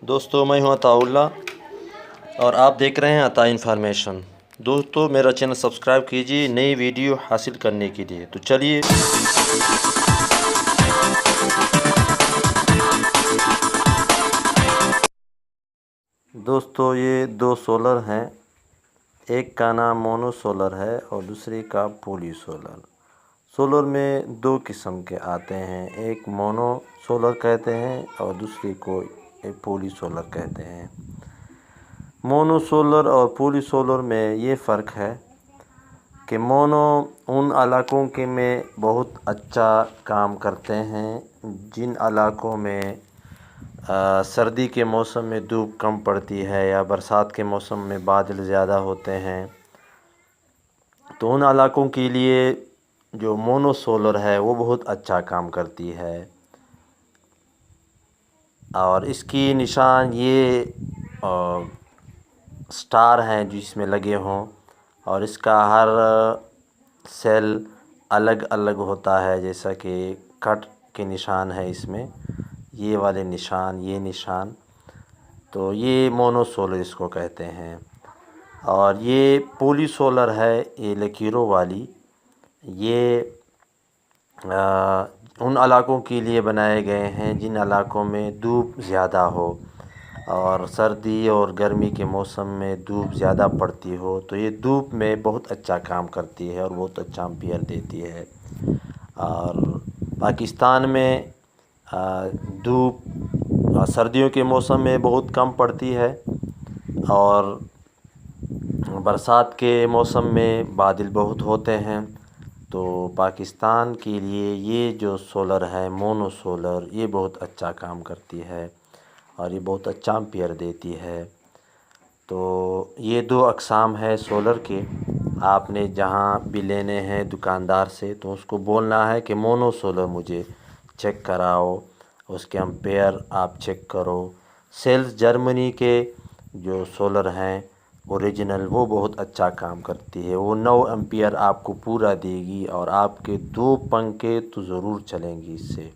دوستو میں ہوں عطا اللہ اور آپ دیکھ رہے ہیں عطا انفارمیشن۔ دوستو میرا چینل سبسکرائب کیجیے نئی ویڈیو حاصل کرنے کے لیے۔ تو چلیے دوستو یہ دو سولر ہیں، ایک کا نام مونو سولر ہے اور دوسرے کا پولی سولر۔ سولر میں دو قسم کے آتے ہیں، ایک مونو سولر کہتے ہیں اور دوسرے کو پولی سولر کہتے ہیں۔ مونو سولر اور پولی سولر میں یہ فرق ہے کہ مونو ان علاقوں کے میں بہت اچھا کام کرتے ہیں جن علاقوں میں سردی کے موسم میں دھوپ کم پڑتی ہے یا برسات کے موسم میں بادل زیادہ ہوتے ہیں، تو ان علاقوں کے لیے جو مونو سولر ہے وہ بہت اچھا کام کرتی ہے۔ اور اس کی نشان یہ سٹار ہیں جس میں لگے ہوں، اور اس کا ہر سیل الگ الگ ہوتا ہے، جیسا کہ کٹ کے نشان ہے اس میں، یہ والے نشان، یہ نشان، تو یہ مونو سولر اس کو کہتے ہیں۔ اور یہ پولی سولر ہے، یہ لکیروں والی، یہ ان علاقوں کے لیے بنائے گئے ہیں جن علاقوں میں دھوپ زیادہ ہو اور سردی اور گرمی کے موسم میں دھوپ زیادہ پڑتی ہو، تو یہ دھوپ میں بہت اچھا کام کرتی ہے اور بہت اچھا ایمپیئر دیتی ہے۔ اور پاکستان میں دھوپ سردیوں کے موسم میں بہت کم پڑتی ہے اور برسات کے موسم میں بادل بہت ہوتے ہیں، تو پاکستان کے لیے یہ جو سولر ہے مونو سولر، یہ بہت اچھا کام کرتی ہے اور یہ بہت اچھا ایمپیئر دیتی ہے۔ تو یہ دو اقسام ہے سولر کے، آپ نے جہاں بھی لینے ہیں دکاندار سے تو اس کو بولنا ہے کہ مونو سولر مجھے چیک کراؤ، اس کے ایمپیئر آپ چیک کرو۔ سیلز جرمنی کے جو سولر ہیں اوریجنل، وہ بہت اچھا کام کرتی ہے، وہ 9 ایمپیئر آپ کو پورا دے گی اور آپ کے 2 پنکھے تو ضرور چلیں گی اس سے۔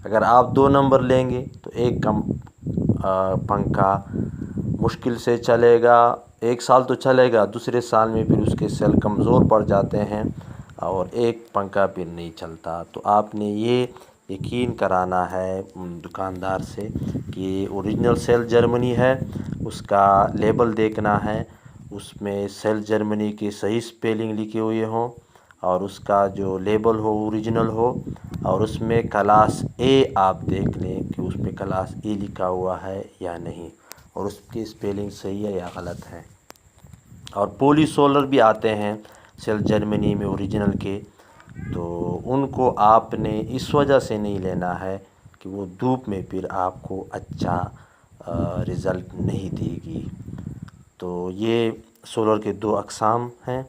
اگر آپ 2 نمبر لیں گے تو ایک پنکھا مشکل سے چلے گا، 1 سال تو چلے گا، دوسرے سال میں پھر اس کے سیل کمزور پڑ جاتے ہیں اور ایک پنکھا پھر نہیں چلتا۔ تو آپ نے یہ یقین کرانا ہے دکاندار سے کہ اوریجنل سیل جرمنی ہے، اس کا لیبل دیکھنا ہے، اس میں سیل جرمنی کی صحیح سپیلنگ لکھی ہوئی ہوں اور اس کا جو لیبل ہو اوریجنل ہو، اور اس میں کلاس اے آپ دیکھ لیں کہ اس میں کلاس اے لکھا ہوا ہے یا نہیں، اور اس کی سپیلنگ صحیح ہے یا غلط ہے۔ اور پولی سولر بھی آتے ہیں سیل جرمنی میں اوریجنل کے، تو ان کو آپ نے اس وجہ سے نہیں لینا ہے کہ وہ دھوپ میں پھر آپ کو اچھا رزلٹ نہیں دے گی۔ تو یہ سولر کے 2 اقسام ہیں۔